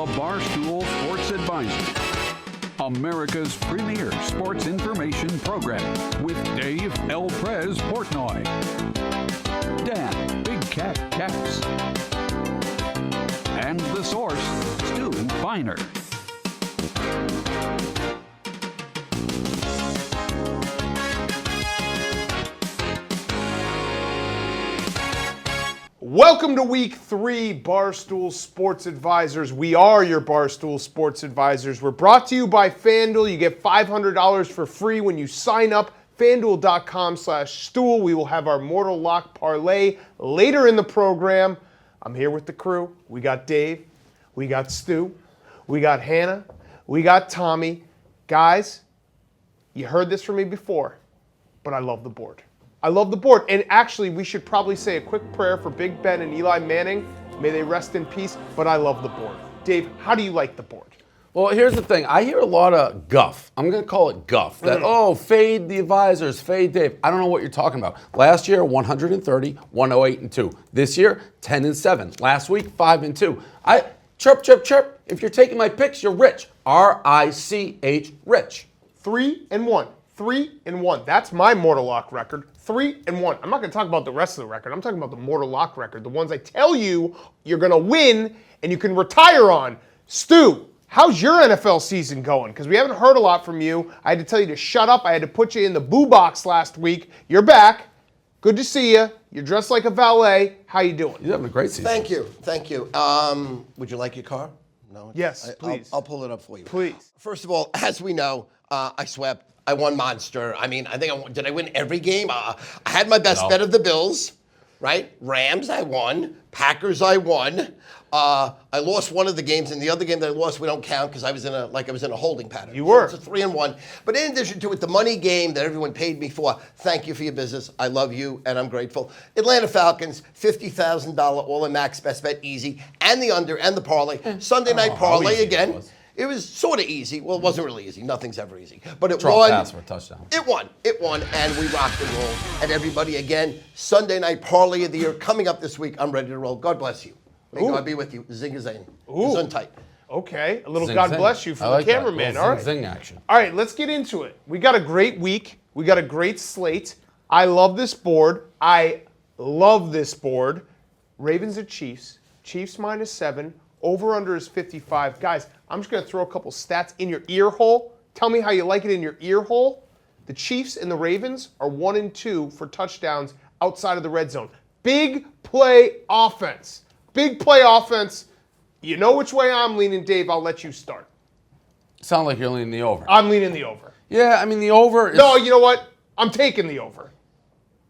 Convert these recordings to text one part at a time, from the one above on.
the Barstool Sports Advisor, America's premier sports information program, with Dave El Prez Portnoy, Dan Big Cat Katz, and the source, Stu Feiner. Welcome to Week 3, Barstool Sports Advisors. We are your Barstool Sports Advisors. We're brought to you by FanDuel. You get $500 for free when you sign up. FanDuel.com/stool. We will have our Mortal Lock Parlay later in the program. I'm here with the crew. We got Dave. We got Stu. We got Hannah. We got Tommy. Guys, you heard this from me before, but I love the board. I love the board. And actually, we should probably say a quick prayer for Big Ben and Eli Manning. May they rest in peace, but I love the board. Dave, how do you like the board? Well, here's the thing. I hear a lot of guff. I'm going to call it guff. That, fade the advisors, fade Dave. I don't know what you're talking about. Last year, 130, 108-2. This year, 10-7. Last week, 5-2. Chirp, chirp, chirp. If you're taking my picks, you're rich. R-I-C-H, rich. 3-1. 3-1. That's my Mortal Lock record. 3-1. I'm not going to talk about the rest of the record. I'm talking about the Mortal Lock record. The ones I tell you you're going to win and you can retire on. Stu, how's your NFL season going? Because we haven't heard a lot from you. I had to tell you to shut up. I had to put you in the boo box last week. You're back. Good to see you. You're dressed like a valet. How you doing? You're having a great season. Thank you. Would you like your car? No. Yes, please. I'll pull it up for you. Please. First of all, as we know, I swept. I won monster. I mean, did I win every game? I had my best bet of the Bills, right? Rams, I won. Packers, I won. I lost one of the games, and the other game that I lost, we don't count because I was in a holding pattern. You were. So it's a 3-1. But in addition to it, the money game that everyone paid me for, thank you for your business. I love you, and I'm grateful. Atlanta Falcons, $50,000 all-in max best bet, easy, and the under and the parlay. Sunday night parlay again. It was sort of easy. Well, it wasn't really easy. Nothing's ever easy. But it won. Pass for a touchdown. It won, and we rocked and rolled. And everybody, again, Sunday night parlay of the year coming up this week. I'm ready to roll. God bless you. May God be with you. Zing a zing. Gesundheit. Okay, a little Zing, God zing. bless you from I like the that. cameraman. Little All right. zing action. All right, let's get into it. We got a great week. We got a great slate. I love this board. Ravens at Chiefs. Chiefs -7. Over-under is 55. Guys, I'm just going to throw a couple stats in your ear hole. Tell me how you like it in your ear hole. The Chiefs and the Ravens are 1-2 for touchdowns outside of the red zone. Big play offense. Big play offense. You know which way I'm leaning, Dave. I'll let you start. Sound like you're leaning the over. I'm leaning the over. Yeah, I mean, the over is... No, you know what? I'm taking the over.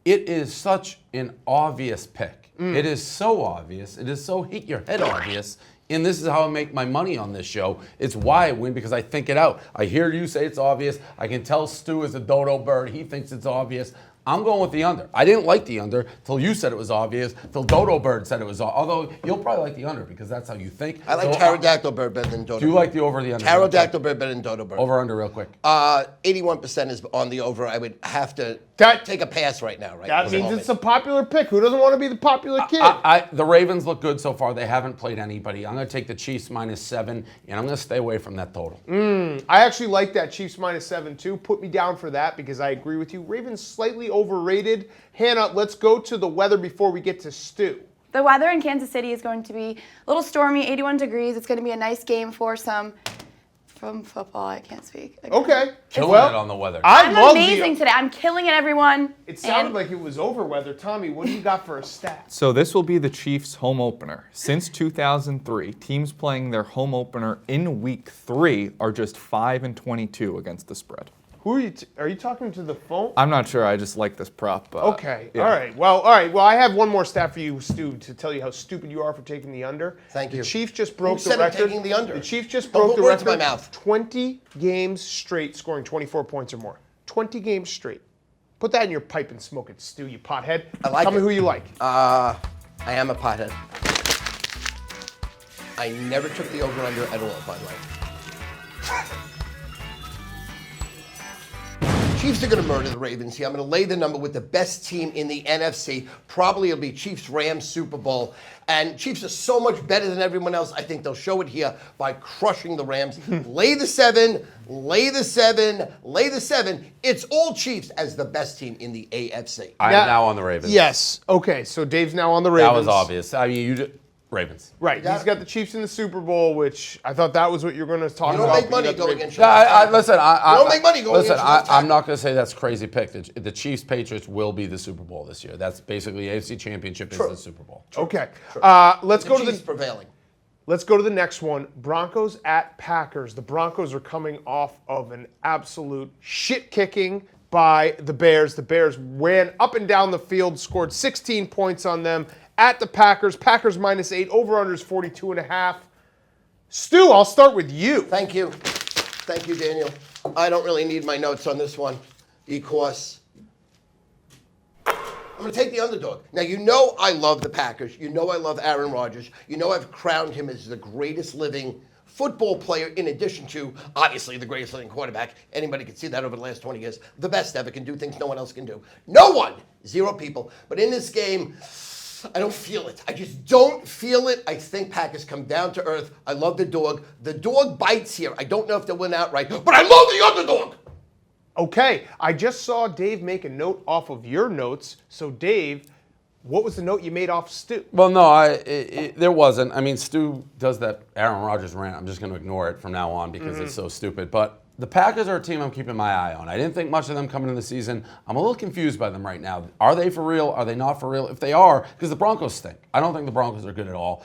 It is such an obvious pick. It is so obvious. It is so hit your head obvious. And this is how I make my money on this show. It's why I win, because I think it out. I hear you say it's obvious. I can tell Stu is a dodo bird. He thinks it's obvious. I'm going with the under. I didn't like the under till you said it was obvious, till Dodo Bird said it was obvious. Although you'll probably like the under because that's how you think. I like pterodactyl bird better than dodo bird. Do you like the over or the under? Pterodactyl bird better than dodo bird. Over under real quick. 81% is on the over. I would have to take a pass right now. Right. That means it's a popular pick. Who doesn't want to be the popular kid? The Ravens look good so far. They haven't played anybody. I'm going to take the Chiefs -7, and I'm going to stay away from that total. I actually like that Chiefs -7 too. Put me down for that because I agree with you. Ravens slightly overrated. Hannah, let's go to the weather before we get to Stu. The weather in Kansas City is going to be a little stormy, 81 degrees. It's going to be a nice game for some from football. I can't speak. Okay. Killing it on the weather. I'm amazing today. I'm killing it, everyone. It sounded like it was over weather. Tommy, what do you got for a stat? So this will be the Chiefs' home opener. Since 2003, teams playing their home opener in Week 3 are just 5-22 against the spread. Who are you? Are you talking to the phone? I'm not sure. I just like this prop. Okay. Yeah. All right. Well, I have one more stat for you, Stu, to tell you how stupid you are for taking the under. Thank you. The Chiefs just broke Who the said I'm record. taking the under? The Chiefs just Don't broke put the words record. in my mouth. 20 games straight scoring 24 points or more. 20 games straight. Put that in your pipe and smoke it, Stu, you pothead. I like Tell me it. who you like. I am a pothead. I never took the over-under at all, by the way. Chiefs are going to murder the Ravens here. I'm going to lay the number with the best team in the NFC. Probably it'll be Chiefs-Rams Super Bowl. And Chiefs are so much better than everyone else. I think they'll show it here by crushing the Rams. Lay the 7, lay the 7, lay the 7. It's all Chiefs as the best team in the AFC. I am now on the Ravens. Yes. Okay, so Dave's now on the Ravens. That was obvious. I mean, Ravens. Right. He's got the Chiefs in the Super Bowl, which I thought that was what you were going to talk You don't about. make money going against No, listen, you don't make money going listen, against I'm not going to say that's a crazy pick. The Chiefs Patriots will be the Super Bowl this year. That's basically AFC Championship is the Super Bowl. Okay. Let's go to Chiefs the prevailing. Let's go to the next one. Broncos at Packers. The Broncos are coming off of an absolute shit kicking by the Bears. The Bears ran up and down the field, scored 16 points on them. At the Packers, Packers -8, over-unders 42.5. Stu, I'll start with you. Thank you. Thank you, Daniel. I don't really need my notes on this one because I'm going to take the underdog. Now, you know I love the Packers. You know I love Aaron Rodgers. You know I've crowned him as the greatest living football player in addition to, obviously, the greatest living quarterback. Anybody can see that over the last 20 years. The best ever, can do things no one else can do. No one. 0 people. But in this game, I don't feel it. I just don't feel it. I think Packers come down to earth. I love the dog. The dog bites here. I don't know if they'll win outright, but I love the underdog. Okay, I just saw Dave make a note off of your notes. So, Dave, what was the note you made off Stu? Well, no, there wasn't. I mean, Stu does that Aaron Rodgers rant. I'm just going to ignore it from now on because it's so stupid. But the Packers are a team I'm keeping my eye on. I didn't think much of them coming into the season. I'm a little confused by them right now. Are they for real? Are they not for real? If they are, because the Broncos stink. I don't think the Broncos are good at all.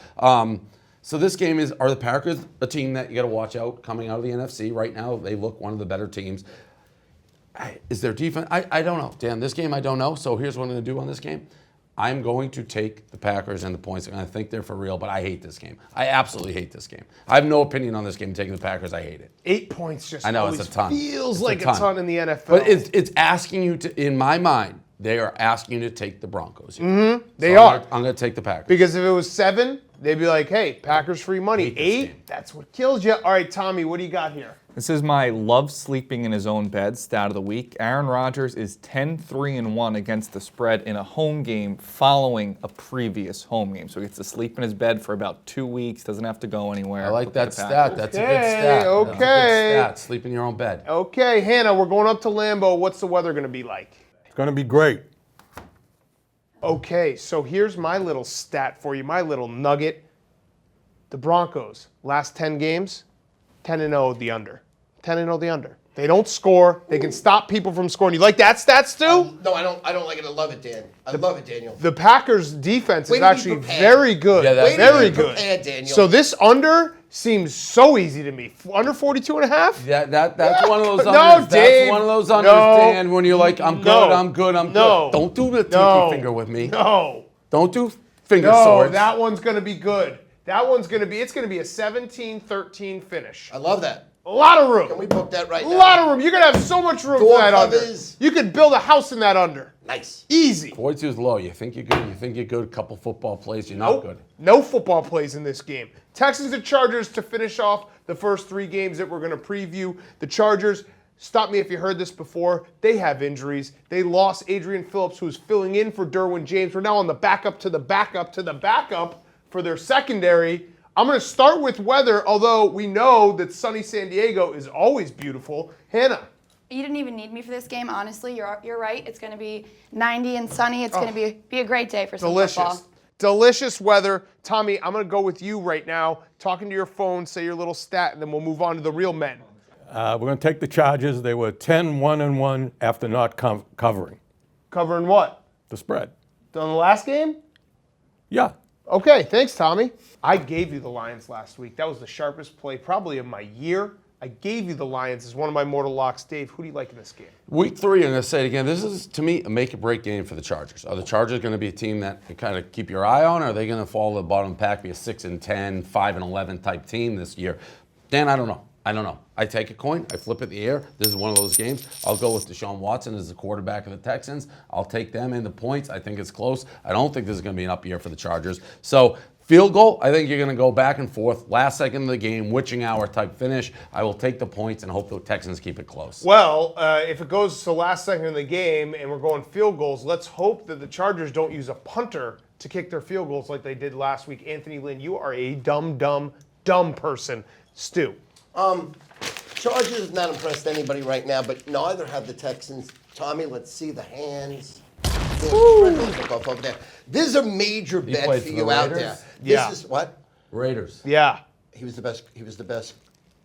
So this game are the Packers a team that you got to watch out coming out of the NFC? Right now, they look one of the better teams. Is their defense? I don't know. Dan, this game I don't know. So here's what I'm going to do on this game. I'm going to take the Packers and the points, and I think they're for real, but I hate this game. I absolutely hate this game. I have no opinion on this game. Taking the Packers, I hate it. 8 points just I know, always it's a ton. feels It's like a ton in the NFL. But it's asking you to, in my mind, they are asking you to take the Broncos. They So are. I'm going to take the Packers. Because if it was 7, they'd be like, hey, Packers free money. Hate this game. 8, that's what kills you. All right, Tommy, what do you got here? This is my love sleeping in his own bed stat of the week. Aaron Rodgers is 10-3-1 against the spread in a home game following a previous home game. So he gets to sleep in his bed for about 2 weeks, doesn't have to go anywhere. I like Look at that the Packers. stat. That's a good stat. Okay. That's a good stat. Sleep in your own bed. Okay, Hannah, we're going up to Lambeau. What's the weather going to be like? It's going to be great. Okay, so here's my little stat for you, my little nugget. The Broncos, last 10 games, 10-0 the under. 10-0 the under. They don't score. They can stop people from scoring. You like that stat, Stu? No, I don't like it. I love it, Dan. I love it, Daniel. The Packers' defense Way is to be actually prepared. very good. Yeah, that's very be good. prepared, Daniel. So this under seems so easy to me. Under 42.5? That's one of those No, unders. Dave. That's one of those unders, No. Dan, when you're like, I'm good, No. I'm good, I'm No. good. Don't do the No. pinky finger with me. No. Don't do finger No, swords. that one's going to be good. That one's going to be, it's going to be a 17-13 finish. I love that. A lot of room. Can we book that right A now? lot of room. You're going to have so much room Door for that under. covers. You could build a house in that under. Nice. Easy. 42 is low. You think you're good. You think you're good. Couple football plays. You're not Nope. good. No football plays in this game. Texans and Chargers to finish off the first 3 games that we're going to preview. The Chargers, stop me if you heard this before, they have injuries. They lost Adrian Phillips, who's filling in for Derwin James. We're now on the backup to the backup to the backup for their secondary. I'm going to start with weather, although we know that sunny San Diego is always beautiful. Hannah. You didn't even need me for this game, honestly. You're right. It's going to be 90 and sunny. It's going to be a great day for some football. Delicious. Delicious weather. Tommy, I'm going to go with you right now. Talking to your phone, say your little stat, and then we'll move on to the real men. We're going to take the Chargers. They were 10-1-1 after not covering Covering what? the spread. On the last game? Yeah. Okay, thanks, Tommy. I gave you the Lions last week. That was the sharpest play probably of my year. I gave you the Lions as one of my mortal locks. Dave, who do you like in this game? Week 3, I'm going to say it again. This is, to me, a make-or-break game for the Chargers. Are the Chargers going to be a team that you kind of keep your eye on, or are they going to fall to the bottom of the pack, be a 6-10, 5-11 type team this year? Dan, I don't know. I take a coin. I flip it in the air. This is one of those games. I'll go with Deshaun Watson as the quarterback of the Texans. I'll take them in the points. I think it's close. I don't think this is going to be an up year for the Chargers. So Field goal, I think you're going to go back and forth, last second of the game, witching hour type finish. I will take the points and hope the Texans keep it close. Well, if it goes to last second of the game and we're going field goals, let's hope that the Chargers don't use a punter to kick their field goals like they did last week. Anthony Lynn, you are a dumb person. Stu. Chargers have not impressed anybody right now, but neither have the Texans. Tommy, let's see the hands. Over there. This is a major bet played for for you the out Raiders? there. Yeah. This is what? Raiders. Yeah. He was the best. He was the best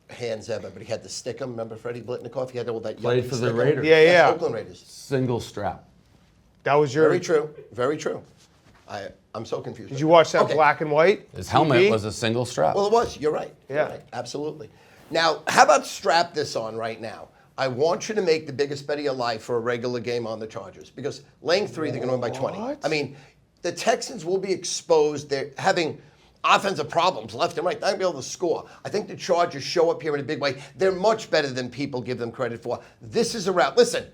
hands ever, but he had to stick him. Remember Freddie Blitnikoff? He had all that. Played yucky for the stick 'em. Raiders. Yeah, yeah. That's Oakland Raiders. Single strap. That was your. Very true. Very true. I'm so confused. Did you watch that Okay. black and white? His helmet TV? was a single strap. Well, it was. You're right. You're Yeah. right. Absolutely. Now, how about strap this on right now? I want you to make the biggest bet of your life for a regular game on the Chargers because laying 3, they're going to win by 20. What? I mean, the Texans will be exposed. They're having offensive problems left and right. They're not going to be able to score. I think the Chargers show up here in a big way. They're much better than people give them credit for. This is a route. Listen.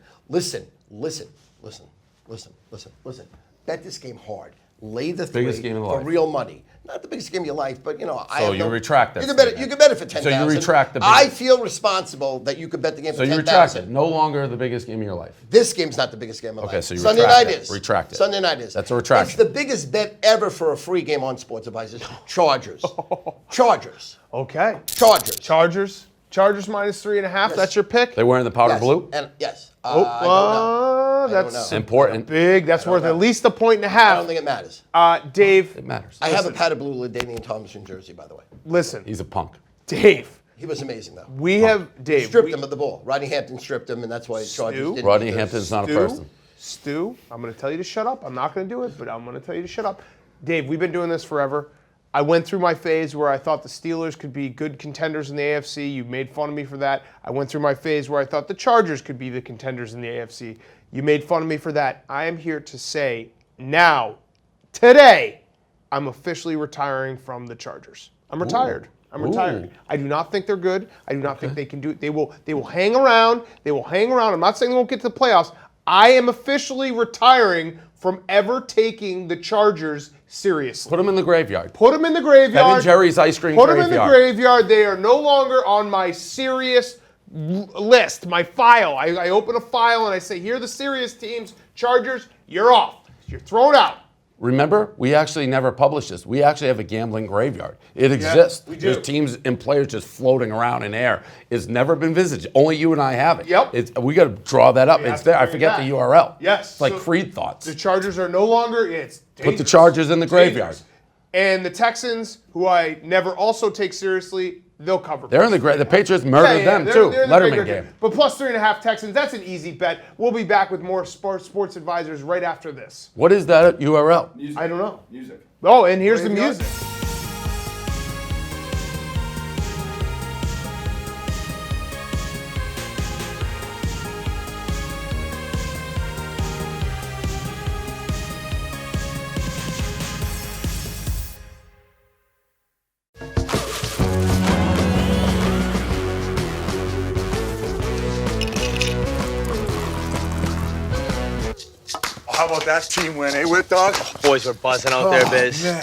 Bet this game hard. Lay the 3 Biggest game of for life. real money. Not the biggest game of your life, but I So have you no, retract that You can bet it. statement. You can bet it for 10,000. So you retract the I biggest- feel responsible that you could bet the game for So you 10,000. retract it. No longer the biggest game of your life. This game's not the biggest game of Okay, life. so you Sunday retract night it. is. Retract it. Sunday night is. That's a retraction. It's the biggest bet ever for a free game on Sports Advisors. Chargers. Chargers. Okay. Chargers. Chargers minus 3.5. Yes. That's your pick? They wearing the powder Yes. blue? And yes. I Oh, don't know. I don't that's know. Important. big. That's worth know. at least a point and a I half. don't think it matters. Dave, It matters. I have a powder blue LaDainian Tomlinson jersey, by the way. listen. He's a punk. Dave, He was amazing, though. we have Dave. Stripped him of the ball. Rodney Hampton stripped him, and that's why the Chargers Stu? didn't. Rodney do this. Hampton's not a Stu, person. Stu, I'm going to tell you to shut up. I'm not going to do it, but I'm going to tell you to shut up. Dave, we've been doing this forever. I went through my phase where I thought the Steelers could be good contenders in the AFC. You made fun of me for that. I went through my phase where I thought the Chargers could be the contenders in the AFC. You made fun of me for that. I am here to say now, today, I'm officially retiring from the Chargers. I'm retired. I'm retired. Ooh. I do not think they're good. I do not think they can do it. They will hang around. They will hang around. I'm not saying they won't get to the playoffs. I am officially retiring from ever taking the Chargers seriously. Put him in the graveyard. Put them in the graveyard. Head and Jerry's ice cream Put graveyard. them in the graveyard. They are no longer on my serious list, my file. I open a file and I say, here are the serious teams. Chargers, you're off. You're thrown out. Remember, we actually never published this. We actually have a gambling graveyard. It exists. we do. There's teams and players just floating around in air. It's never been visited. Only you and I have it. Yep. We got to draw that up. We have It's to there. I bring it forget back. the URL. Yes. It's like So Freed Thoughts. The Chargers are no longer, it's Put the dangerous. Chargers in the graveyard. Dangerous. And the Texans, who I never also take seriously, they'll cover. They're in the The Patriots murdered them too. they're in the Letterman bigger game. But plus 3.5 Texans, that's an easy bet. We'll be back with more sports advisors right after this. What is that URL? I don't know. Music. Oh, and here's the Graveyard. music. How about that team win, eh, Whip Dog? Boys were buzzing out there, Biz. Yeah.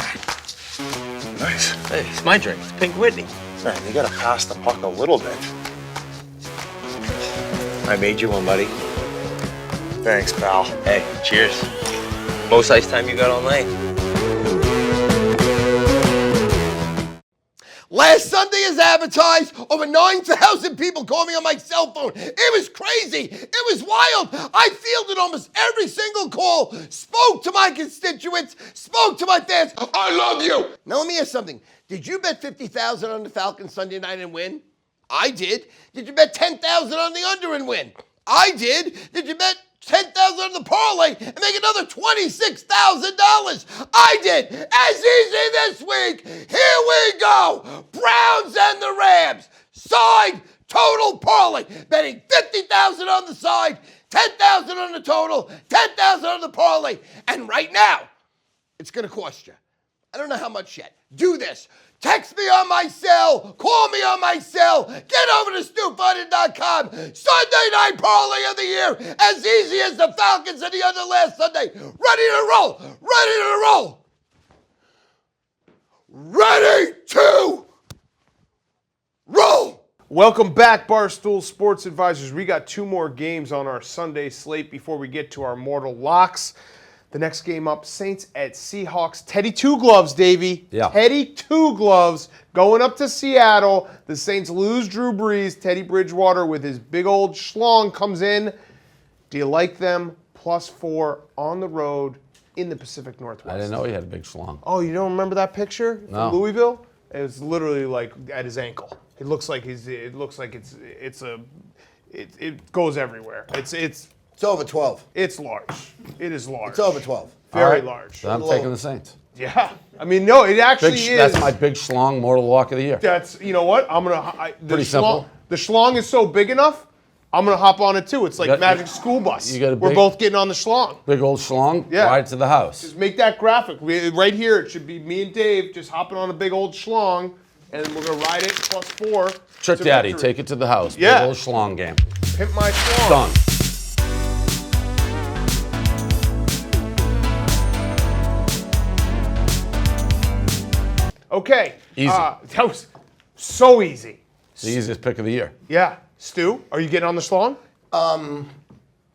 Nice. Hey, it's my drink. It's Pink Whitney. Man, you gotta pass the puck a little bit. I made you one, buddy. Thanks, pal. Hey, cheers. Most ice time you got all night. Last Sunday, as advertised, over 9,000 people called me on my cell phone. It was crazy. It was wild. I fielded almost every single call, spoke to my constituents, spoke to my fans. I love you. Now, let me ask something. Did you bet $50,000 on the Falcons Sunday night and win? I did. Did you bet $10,000 on the under and win? I did. Did you bet $10,000 on the parlay and make another $26,000? I did. As easy this week. Here we go. Browns and the Rams. Side total parlay. Betting $50,000 on the side, $10,000 on the total, $10,000 on the parlay. And right now, it's going to cost you. I don't know how much yet. Do this. Text me on my cell. Call me on my cell. Get over to StuFunded.com. Sunday night parlay of the year. As easy as the Falcons and the other last Sunday. Ready to roll. Ready to roll. ready to roll. Welcome back, Barstool Sports Advisors. We got 2 more games on our Sunday slate before we get to our mortal locks. The next game up, Saints at Seahawks. Teddy Two Gloves, Davey. Yeah. Teddy Two Gloves going up to Seattle. The Saints lose Drew Brees. Teddy Bridgewater with his big old schlong comes in. Do you like them? +4 on the road in the Pacific Northwest. I didn't know he had a big schlong. Oh, you don't remember that picture No. from Louisville? It was literally like at his ankle. It looks like it goes everywhere. It's over 12. It's large. It is large. It's over 12. Very All right, large. So I'm taking the Saints. Yeah. I mean, no, it actually is. That's my big schlong mortal lock of the year. That's, you know what? Pretty simple. The schlong is so big enough, I'm going to hop on it too. It's like got- Magic School Bus. you got a We're big- both getting on the schlong. Big old schlong, Yeah. right to the house. Just make that graphic. Right here, it should be me and Dave just hopping on a big old schlong, and we're going to ride it +4. Trick to Daddy, victory. take it to the house. Yeah. Big old schlong game. Pimp my schlong. Done. Okay. Easy. That was so easy. It's the easiest pick of the year. Yeah. Stu, are you getting on the schlong?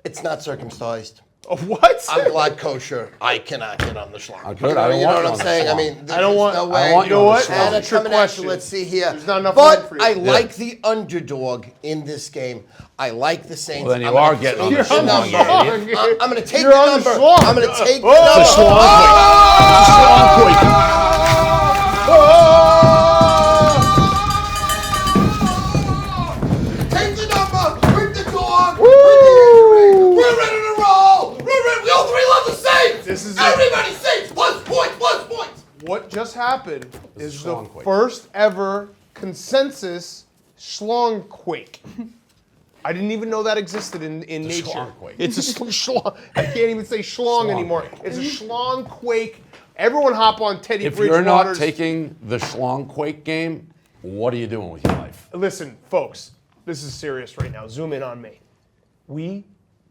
It's not circumcised. Oh, what? I'm blood kosher. I cannot get on the schlong. Good. I don't You know want what you I'm on the saying? I schlong. mean, I don't want- no I way. don't want You know what? Schlong. That's a Anna, trick coming at you. question. Let's see here. There's not enough room But for you. I Yeah. like the underdog in this game. I like the Saints. Well, then you I'm gonna are getting on the take You're on the schlong, number. you schlong. idiot. I'm going to take You're the on the number. schlong. I'm going to take the Oh! number. It's a schlong quick. It's a schlong quick. Take the number. With the dog. With the injury. We're ready to roll. We're ready. We all 3 love the Saints. This is it. Everybody Saints. +points. +points. What just happened is the schlong quake. first ever consensus schlong quake. I didn't even know that existed in nature. schlong quake. It's a schlong. I can't even say schlong Schlong anymore. quake. It's a schlong quake. Everyone hop on Teddy If you're not Bridgewater's. taking the schlong quake game, what are you doing with your life? Listen, folks, this is serious right now. Zoom in on me. We,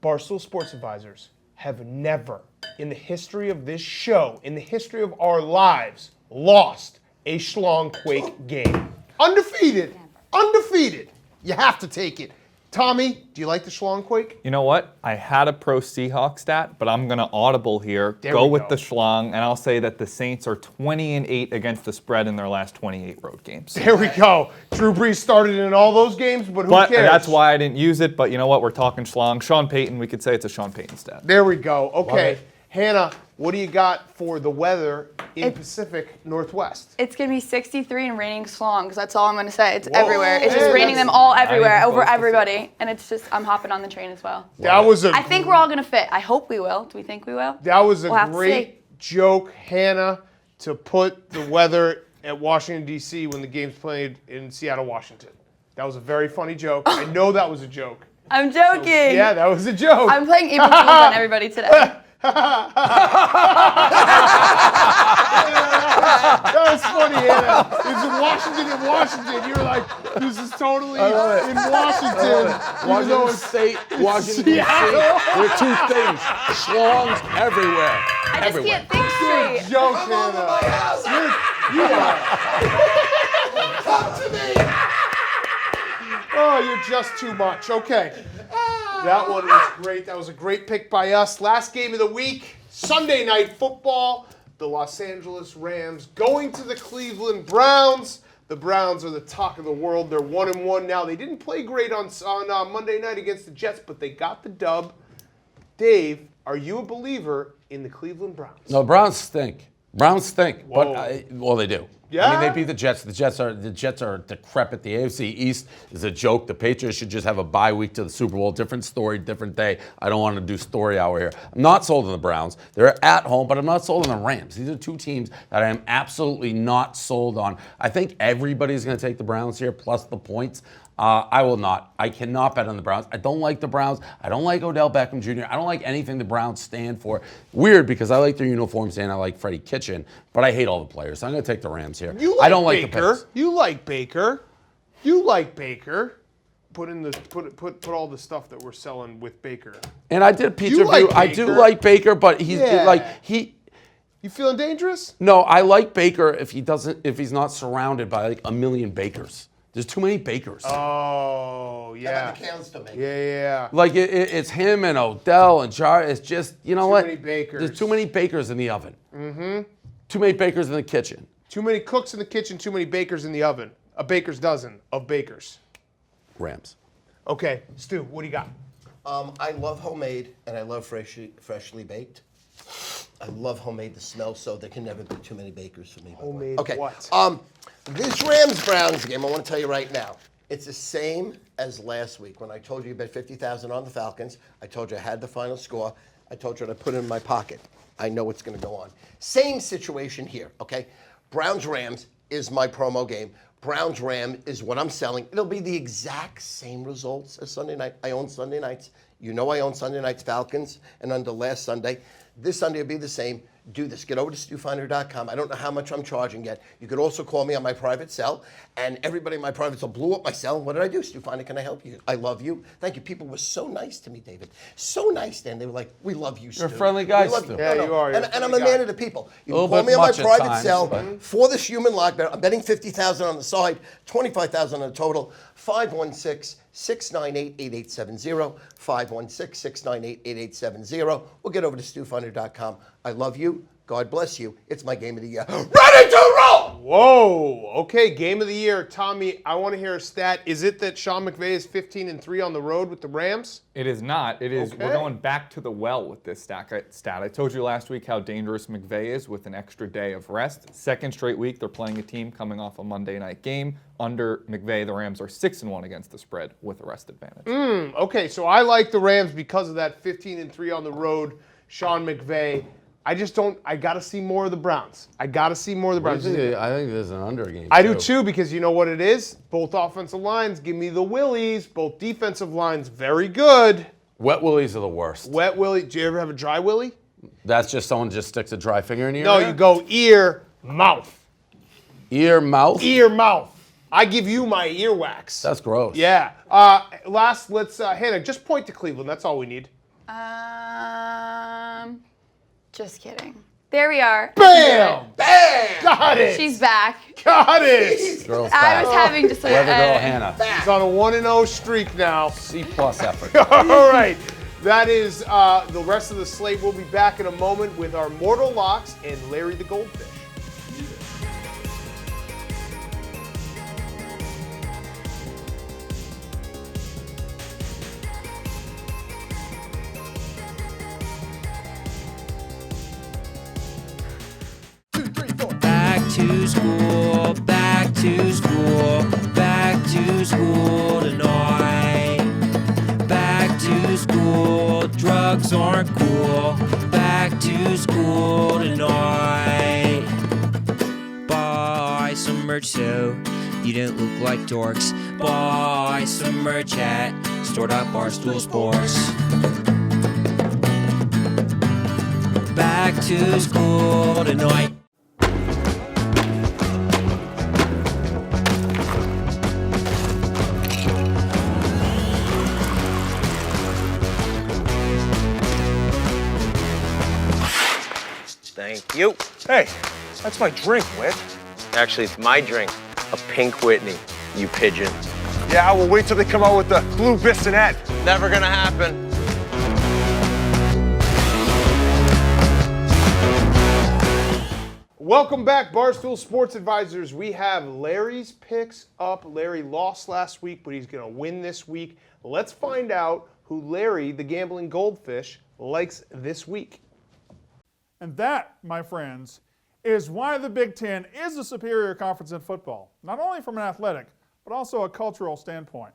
Barstool Sports Advisors, have never, in the history of this show, in the history of our lives, lost a schlong quake game. Undefeated. Undefeated. You have to take it. Tommy, do you like the schlong quake? You know what? I had a pro Seahawks stat, but I'm going to audible here. There Go we with go. the schlong, and I'll say that the Saints are 20-8 against the spread in their last 28 road games. There we go. Drew Brees started in all those games, but who But cares? that's why I didn't use it. But you know what? We're talking schlong. Sean Payton, we could say it's a Sean Payton stat. There we go. Okay. it. Hannah, what do you got for the weather in It- Pacific Northwest? It's going to be 63 and raining slongs. That's all I'm going to say. It's Whoa. everywhere. It's Hey, just raining that's them all everywhere, even over close to everybody. And it's just, I'm hopping on the train as well. That was a I think we're all going to fit. I hope we will. Do we think we will? That was a We'll have to great joke, Hannah, to put the weather at Washington, D.C. when the game's played in Seattle, Washington. That was a very funny joke. I know that was a joke. I'm joking. Yeah, that was a joke. I'm playing April Fool's on everybody today. That was funny, Hannah. It's in Washington. You were like, this is totally in Washington. even though Washington it's State, Washington D.C. Seattle. There are two things. Schlongs everywhere. I just Everywhere. can't think straight. joke, Come over Hannah. my house. You are. Come to me. Oh, you're just too much. Okay. That one was great. That was a great pick by us. Last game of the week, Sunday Night Football. The Los Angeles Rams going to the Cleveland Browns. The Browns are the talk of the world. They're 1-1 now. They didn't play great on Monday night against the Jets, but they got the dub. Dave, are you a believer in the Cleveland Browns? No, Browns stink. Browns stink. Whoa. But well, they do. Yeah? I mean, they beat the Jets. The Jets are decrepit. The AFC East is a joke. The Patriots should just have a bye week to the Super Bowl. Different story, different day. I don't want to do story hour here. I'm not sold on the Browns. They're at home, but I'm not sold on the Rams. These are two teams that I am absolutely not sold on. I think everybody's going to take the Browns here, plus the points. I will not. I cannot bet on the Browns. I don't like the Browns. I don't like Odell Beckham Jr. I don't like anything the Browns stand for. Weird, because I like their uniforms and I like Freddie Kitchen, but I hate all the players. So I'm going to take the Rams here. You like I don't like the Baker. picks. You like Baker. You like Baker. Put all the stuff that we're selling with Baker. And I did a pizza You like review. I do Baker. like Baker, but he's Yeah. like he. You feeling dangerous? No, I like Baker if he's not surrounded by like a million Bakers. There's too many Bakers. Oh, yeah. How about the cans to make? Yeah. Like it's him and Odell and Jar. It's just, you know what? Too many Bakers. There's too many Bakers in the oven. Mm-hmm. Too many Bakers in the kitchen. Too many cooks in the kitchen, too many bakers in the oven. A baker's dozen of bakers. Rams. Okay, Stu, what do you got? I love homemade and I love freshly baked. I love homemade, the smell, so there can never be too many bakers for me. Homemade okay. what? This Rams-Browns game, I want to tell you right now, it's the same as last week when I told you bet $50,000 on the Falcons. I told you I had the final score. I told you I put it in my pocket. I know what's going to go on. Same situation here, okay? Browns-Rams is my promo game. Browns-Ram is what I'm selling. It'll be the exact same results as Sunday night. I own Sunday nights. You know I own Sunday nights Falcons, and under last Sunday. This Sunday will be the same. Do this. Get over to StuFinder.com. I don't know how much I'm charging yet. You could also call me on my private cell, and everybody in my private cell blew up my cell. What did I do? Stu Finder, can I help you? I love you. Thank you. People were so nice to me, David. So nice, Dan. They were like, we love you, Stu. You're a friendly guy, We love Stu. you. Yeah, you are. You're And a I'm a friendly man guy. of the people. You A can little call bit me on my much at private times, cell but- for this human lock bet. I'm betting $50,000 on the side, $25,000 on the total. 516-698-8870. 516-698-8870. Or get over to StuFinder.com. I love you. God bless you. It's my game of the year. Ready to roll! Whoa. Okay, game of the year. Tommy, I want to hear a stat. Is it that Sean McVay is 15-3 on the road with the Rams? It is not. It is. Okay. We're going back to the well with this stat. I told you last week how dangerous McVay is with an extra day of rest. Second straight week, they're playing a team coming off a Monday night game. Under McVay, the Rams are 6-1 against the spread with a rest advantage. Okay, so I like the Rams because of that 15-3 on the road, Sean McVay. I just don't. I got to see more of the Browns. I got to see more of the Browns. I think there's an under game. I do too, because you know what it is? Both offensive lines give me the willies. Both defensive lines very good. Wet willies are the worst. Wet willy. Do you ever have a dry willy? That's just someone just sticks a dry finger in your No, ear? you go ear, mouth. Ear, mouth? Ear, mouth. I give you my earwax. That's gross. Yeah. Let's Hannah, just point to Cleveland. That's all we need. Just kidding. There we are. Bam! Bam! Got it. She's back. Got it. Girl's I back. was having just Clever girl Hannah. He's on a 1-0 streak now. C+ effort. All right. That is the rest of the slate. We'll be back in a moment with our Mortal Locks and Larry the Goldfish. Back to school, back to school, back to school tonight. Back to school, drugs aren't cool. Back to school tonight. Buy some merch so you don't look like dorks. Buy some merch at store.barstool sports. Back to school tonight. Thank you. Hey, that's my drink, Whit. Actually, it's my drink. A pink Whitney, you pigeon. Yeah, we'll wait till they come out with the blue Bissonette. Never gonna happen. Welcome back, Barstool Sports Advisors. We have Larry's picks up. Larry lost last week, but he's going to win this week. Let's find out who Larry, the gambling goldfish, likes this week. And that, my friends, is why the Big Ten is a superior conference in football, not only from an athletic, but also a cultural standpoint.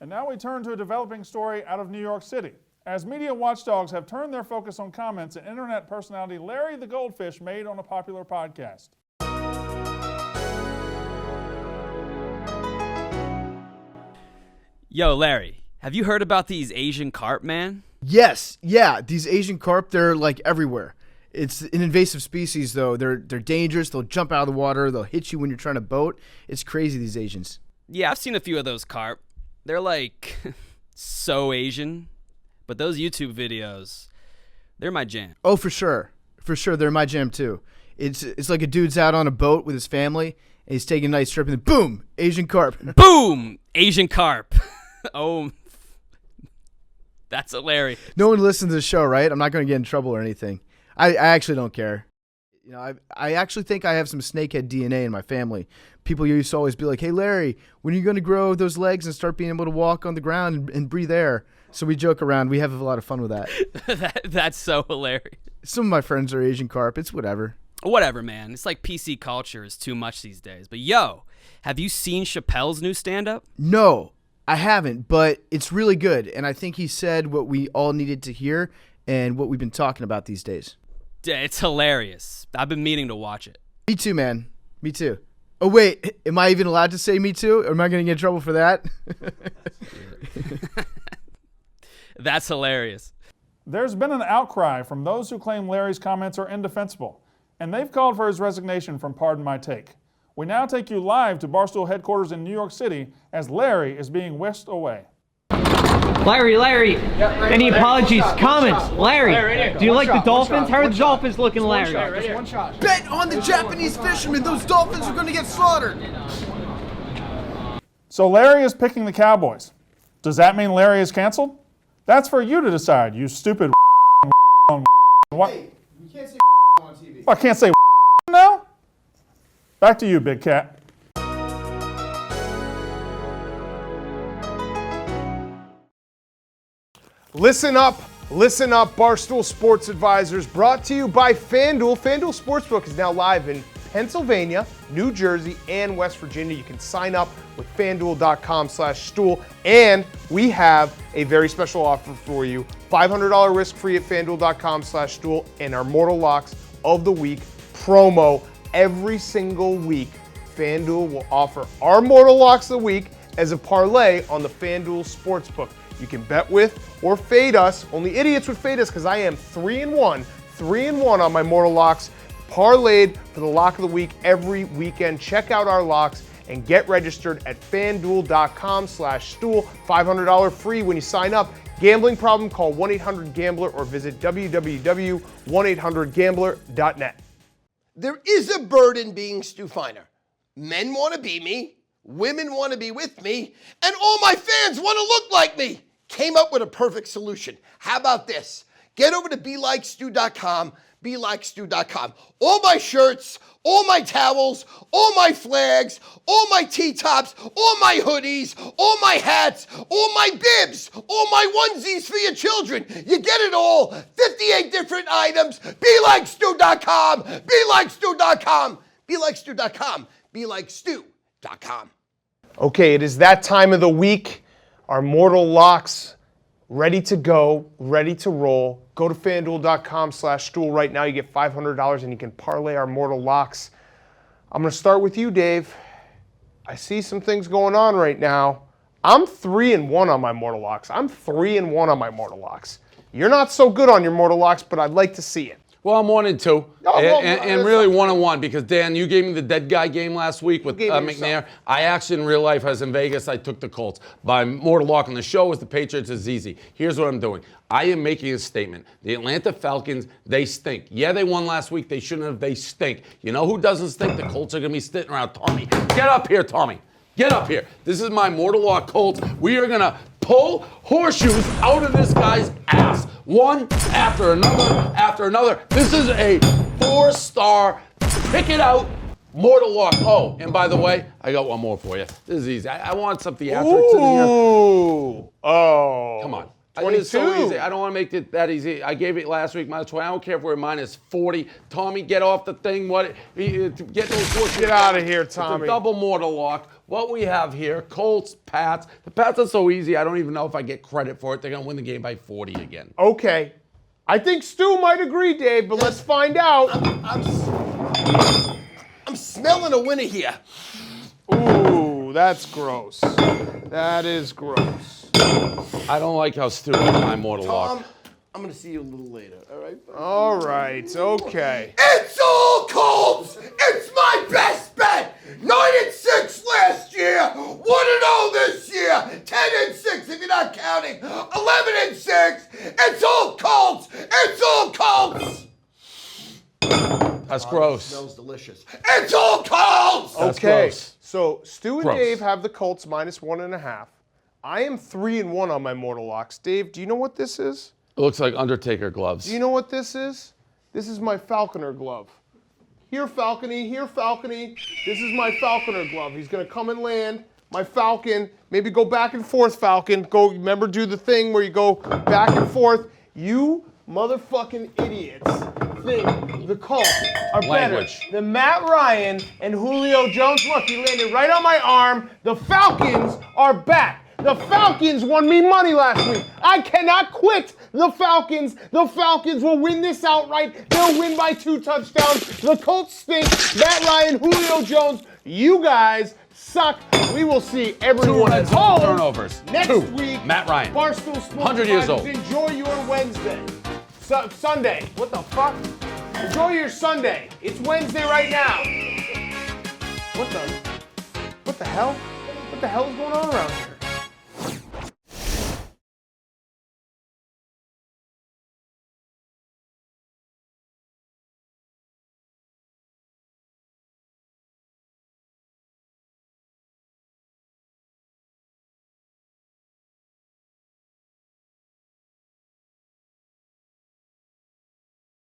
And now we turn to a developing story out of New York City, as media watchdogs have turned their focus on comments that internet personality Larry the Goldfish made on a popular podcast. Yo, Larry, have you heard about these Asian carp, man? Yes, yeah, these Asian carp, they're like everywhere. It's an invasive species, though. They're dangerous. They'll jump out of the water. They'll hit you when you're trying to boat. It's crazy, these Asians. Yeah, I've seen a few of those carp. They're like so Asian, but those YouTube videos, they're my jam. Oh, for sure. for sure. They're my jam too. It's like a dude's out on a boat with his family, and he's taking a nice trip, and then boom, Asian carp. Boom! Asian carp. Oh, that's hilarious. No one listens to the show, right? I'm not going to get in trouble or anything. I actually don't care. You know, I actually think I have some snakehead DNA in my family. People used to always be like, "Hey, Larry, when are you going to grow those legs and start being able to walk on the ground and breathe air?" So we joke around. We have a lot of fun with that. That's so hilarious. Some of my friends are Asian carp. It's whatever. Whatever, man. It's like PC culture is too much these days. But yo, have you seen Chappelle's new stand-up? No, I haven't, but it's really good. And I think he said what we all needed to hear and what we've been talking about these days. It's hilarious. I've been meaning to watch it. Me too, man. Me too. Oh, wait. Am I even allowed to say me too? Or am I going to get in trouble for that? That's hilarious. There's been an outcry from those who claim Larry's comments are indefensible, and they've called for his resignation from Pardon My Take. We now take you live to Barstool headquarters in New York City as Larry is being whisked away. Larry, any apologies, comments? Larry, do you like the Dolphins? How are the Dolphins looking, Larry? Bet on the Japanese fishermen. Those dolphins are going to get slaughtered. So Larry is picking the Cowboys. Does that mean Larry is canceled? That's for you to decide, you stupid what? Hey, you can't say on TV. I can't say now? Back to you, Big Cat. Listen up, Barstool Sports Advisors, brought to you by FanDuel. FanDuel Sportsbook is now live in Pennsylvania, New Jersey, and West Virginia. You can sign up with FanDuel.com/stool, and we have a very special offer for you. $500 risk-free at FanDuel.com/stool, and our Mortal Locks of the Week promo every single week. FanDuel will offer our Mortal Locks of the Week as a parlay on the FanDuel Sportsbook. You can bet with or fade us. Only idiots would fade us because I am 3-1 on my Mortal Locks, parlayed for the lock of the week every weekend. Check out our locks and get registered at FanDuel.com/stool. $500 free when you sign up. Gambling problem? Call 1-800-GAMBLER or visit www.1800gambler.net. There is a burden being Stu Feiner. Men want to be me, women want to be with me, and all my fans want to look like me. Came up with a perfect solution. How about this? Get over to BeLikeStu.com, BeLikeStu.com. All my shirts, all my towels, all my flags, all my T-tops, all my hoodies, all my hats, all my bibs, all my onesies for your children. You get it all. 58 different items. BeLikeStu.com, BeLikeStu.com, BeLikeStu.com, BeLikeStu.com. Okay, it is that time of the week. Our Mortal Locks ready to go, ready to roll. Go to FanDuel.com/stool right now. You get $500 and you can parlay our Mortal Locks. I'm going to start with you, Dave. I see some things going on right now. I'm 3-1 on my Mortal Locks. You're not so good on your Mortal Locks, but I'd like to see it. Well, I'm 1-2, and really 1-1 because Dan, you gave me the dead guy game last week with McNair. I actually, in real life, I was in Vegas. I took the Colts. By Mortal Lock on the show was the Patriots is easy. Here's what I'm doing. I am making a statement. The Atlanta Falcons, they stink. Yeah, they won last week. They shouldn't have. They stink. You know who doesn't stink? The Colts are going to be sitting around. Tommy, get up here, Tommy. Get up here. This is my Mortal Lock Colts. We are going to pull horseshoes out of this guy's ass. One after another. This is a 4-star, pick it out, Mortal Lock. Oh, and by the way, I got one more for you. This is easy. I want some theatrics in here. Ooh. Oh. Come on. 22. It's so easy. I don't want to make it that easy. I gave it last week. I don't care if we're mine is 40. Tommy, get off the thing. Get those horses. Get out of here, Tommy. It's a double Mortal Lock. What we have here, Colts, Pats. The Pats are so easy, I don't even know if I get credit for it. They're going to win the game by 40 again. Okay. I think Stu might agree, Dave, but let's find out. I'm smelling a winner here. Ooh, that's gross. That is gross. I don't like how Stu got my Mortal Lock. I'm going to see you a little later, all right? All right, okay. It's all Colts! It's my best bet! 9-6 last year, 1-0 this year, 10-6 if you're not counting, 11-6. It's all Colts! It's all Colts! gross. Smells delicious. It's all Colts! That's Okay, gross. so Stu and Gross. Dave have the Colts -1.5. I am 3-1 on my mortal locks. Dave, do you know what this is? It looks like Undertaker gloves. Do you know what this is? This is my Falconer glove. Here, Falcony, here, Falcony. This is my Falconer glove. He's going to come and land. My Falcon, maybe go back and forth, Falcon. Go, remember, do the thing where you go back and forth. You motherfucking idiots think the Colts are better than Matt Ryan and Julio Jones. Look, he landed right on my arm. The Falcons are back. The Falcons won me money last week. I cannot quit the Falcons. The Falcons will win this outright. They'll win by 2 touchdowns. The Colts stink. Matt Ryan, Julio Jones, you guys suck. We will see everyone at home turnovers. next week. Matt Ryan. Barstool Sports 100 years old. Enjoy your Wednesday. Sunday. What the fuck? Enjoy your Sunday. It's Wednesday right now. What the hell? What the hell is going on around here?